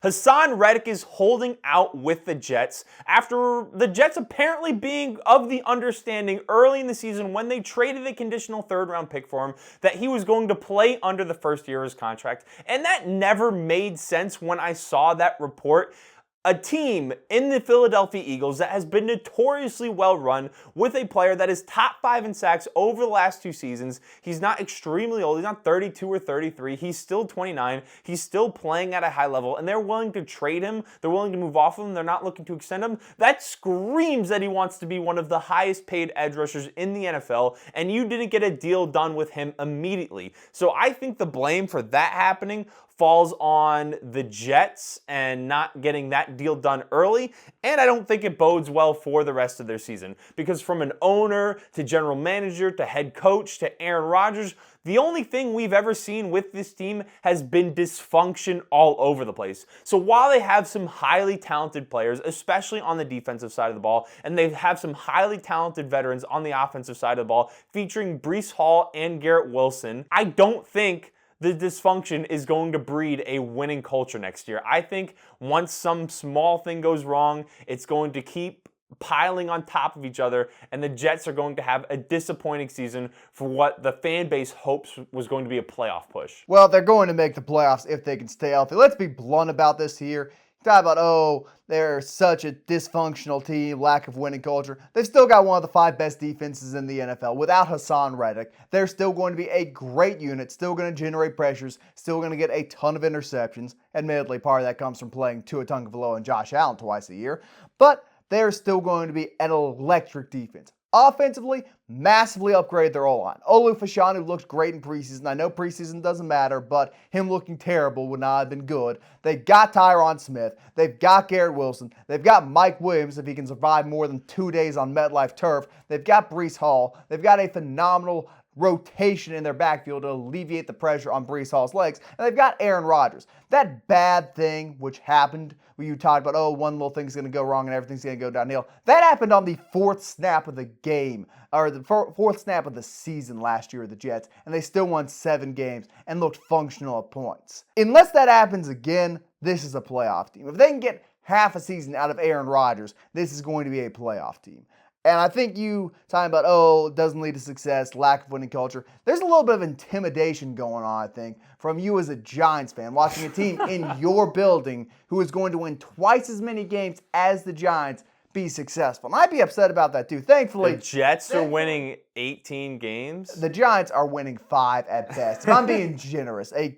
Hassan Reddick is holding out with the Jets after the Jets apparently being of the understanding early in the season when they traded a conditional third-round pick for him that he was going to play under the first year of his contract. And that never made sense when I saw that report. A team in the Philadelphia Eagles that has been notoriously well run with a player that is top 5 in sacks over the last 2 seasons. He's not extremely old. He's not 32 or 33. He's still 29. He's still playing at a high level, and they're willing to trade him. They're willing to move off of him. They're not looking to extend him. That screams that he wants to be one of the highest paid edge rushers in the NFL, and you didn't get a deal done with him immediately. So I think the blame for that happening falls on the Jets and not getting that deal done early, and I don't think it bodes well for the rest of their season, because from an owner to general manager to head coach to Aaron Rodgers, the only thing we've ever seen with this team has been dysfunction all over the place. So while they have some highly talented players, especially on the defensive side of the ball, and they have some highly talented veterans on the offensive side of the ball, featuring Breece Hall and Garrett Wilson, I don't think the dysfunction is going to breed a winning culture next year. I think once some small thing goes wrong, it's going to keep piling on top of each other, and the Jets are going to have a disappointing season for what the fan base hopes was going to be a playoff push. Well, they're going to make the playoffs if they can stay healthy. Let's be blunt about this here. Talk about, they're such a dysfunctional team, lack of winning culture. They've still got one of the 5 best defenses in the NFL. Without Hassan Reddick, they're still going to be a great unit, still going to generate pressures, still going to get a ton of interceptions. Admittedly, part of that comes from playing Tua Tagovailoa and Josh Allen twice a year. But they're still going to be an electric defense. Offensively, massively upgraded their O-line. Olu Fashanu looked great in preseason. I know preseason doesn't matter, but him looking terrible would not have been good. They've got Tyron Smith. They've got Garrett Wilson. They've got Mike Williams if he can survive more than 2 days on MetLife turf. They've got Breece Hall. They've got a phenomenal rotation in their backfield to alleviate the pressure on Breece Hall's legs. And they've got Aaron Rodgers. That bad thing which happened where you talked about, one little thing's going to go wrong and everything's going to go downhill. That happened on the 4th snap of the game, or the 4th snap of the season last year with the Jets, and they still won 7 games and looked functional at points. Unless that happens again, this is a playoff team. If they can get half a season out of Aaron Rodgers, this is going to be a playoff team. And I think you talking about, it doesn't lead to success, lack of winning culture. There's a little bit of intimidation going on, I think, from you as a Giants fan, watching a team in your building who is going to win twice as many games as the Giants be successful. And I'd be upset about that too. Thankfully, the Jets are winning 18 games. The Giants are winning 5 at best. If I'm being generous, a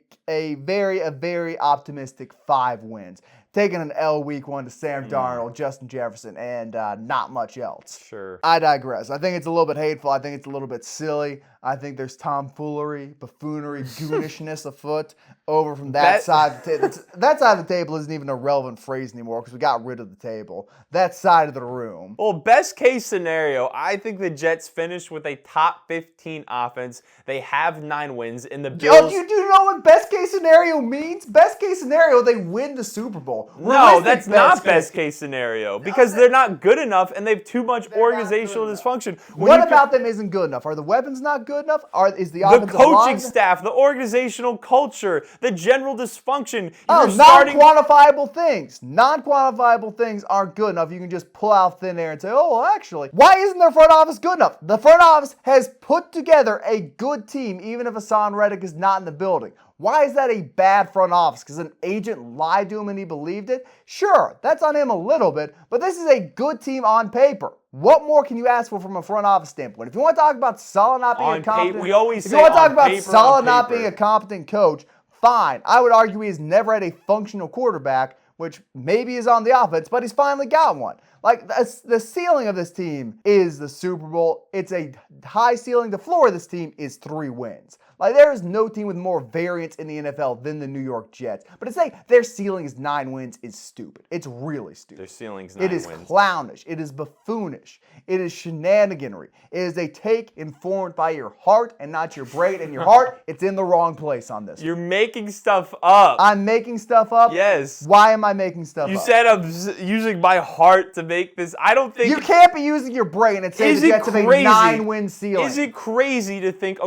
very optimistic 5 wins. Taking an L week 1 to Sam Darnold, Justin Jefferson, and not much else. Sure. I digress. I think it's a little bit hateful. I think it's a little bit silly. I think there's tomfoolery, buffoonery, goonishness afoot over from that side of the table. That side of the table isn't even a relevant phrase anymore because we got rid of the table. That side of the room. Well, best case scenario, I think the Jets finished with a top 15 offense. They have 9 wins in the Bills. You do know what best case scenario means? Best case scenario, they win the Super Bowl. No, that's not best case scenario because they're not good enough and they have too much organizational dysfunction. What about them isn't good enough? Are the weapons not good enough? Is the offensive coaching line? staff, the organizational culture, the general dysfunction? Non-quantifiable things. Non-quantifiable things aren't good enough. You can just pull out thin air and say, actually, why isn't their front office good enough? The front office has put together a good team, even if Hassan Reddick is not in the building. Why is that a bad front office? Because an agent lied to him and he believed it? Sure, that's on him a little bit, but this is a good team on paper. What more can you ask for from a front office standpoint? If you want to talk about Saleh not being a competent, if you want to talk about Saleh not being a competent coach, fine. I would argue he has never had a functional quarterback, which maybe is on the offense, but he's finally got one. Like, the ceiling of this team is the Super Bowl. It's a high ceiling. The floor of this team is 3 wins. Like, there is no team with more variance in the NFL than the New York Jets. But to say their ceiling is 9 wins is stupid. It's really stupid. Their ceiling's 9 wins. It is clownish. It is buffoonish. It is shenaniganry. It is a take informed by your heart and not your brain. And your heart, it's in the wrong place on this. You're making stuff up. I'm making stuff up? Yes. Why am I making stuff up? You said I'm using my heart to make this. I don't think... You can't be using your brain and say the Jets have a 9-win ceiling. Is it crazy to think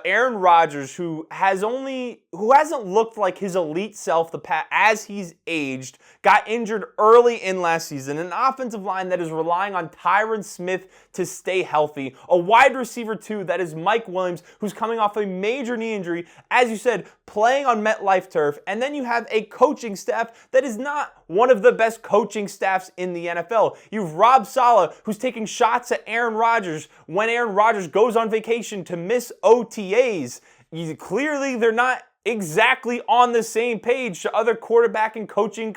Aaron Aaron Rodgers, who hasn't looked like his elite self as he's aged, got injured early in last season, an offensive line that is relying on Tyron Smith to stay healthy, a wide receiver too that is Mike Williams, who's coming off a major knee injury, as you said, playing on MetLife turf, and then you have a coaching staff that is not one of the best coaching staffs in the NFL. You've Rob Saleh, who's taking shots at Aaron Rodgers when Aaron Rodgers goes on vacation to miss OTAs. Clearly, they're not exactly on the same page to other quarterback and coaching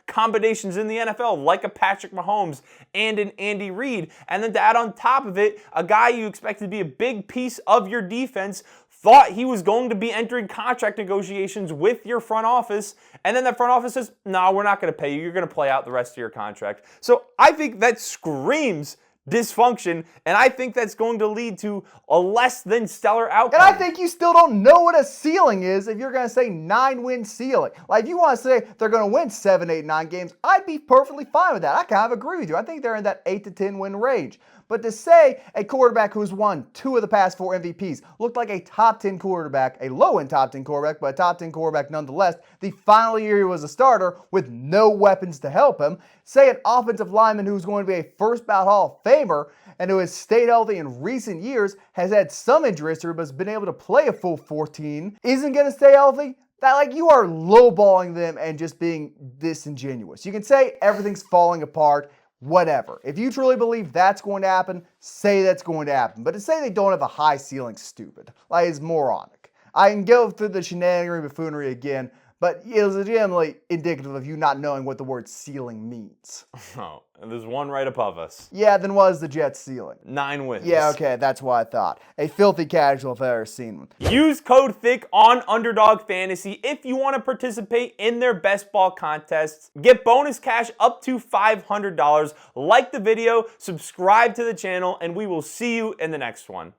combinations in the NFL, like a Patrick Mahomes and an Andy Reid. And then to add on top of it, a guy you expect to be a big piece of your defense thought he was going to be entering contract negotiations with your front office, and then the front office says, no, we're not going to pay you. You're going to play out the rest of your contract. So I think that screams dysfunction, and I think that's going to lead to a less than stellar outcome. And I think you still don't know what a ceiling is if you're going to say 9-win ceiling. Like, if you want to say they're going to win 7, 8, 9 games, I'd be perfectly fine with that. I kind of agree with you. I think they're in that 8 to 10 win range. But to say a quarterback who's won 2 of the past 4 MVPs looked like a top 10 quarterback, a low-end top 10 quarterback, but a top 10 quarterback nonetheless, the final year he was a starter with no weapons to help him, say an offensive lineman who's going to be a first-ballot Hall of Famer and who has stayed healthy in recent years, has had some injury history but has been able to play a full 14, isn't going to stay healthy? That, like, you are lowballing them and just being disingenuous. You can say everything's falling apart, whatever. If you truly believe that's going to happen, say that's going to happen. But to say they don't have a high ceiling, stupid. Like, it's moronic. I can go through the shenanigan buffoonery again, but it was legitimately indicative of you not knowing what the word ceiling means. Oh, and there's one right above us. Yeah, then what is the Jets' ceiling? 9 wins. Yeah, okay, that's what I thought. A filthy casual if I've ever seen one. Use code Thicc on Underdog Fantasy if you want to participate in their best ball contests. Get bonus cash up to $500. Like the video, subscribe to the channel, and we will see you in the next one.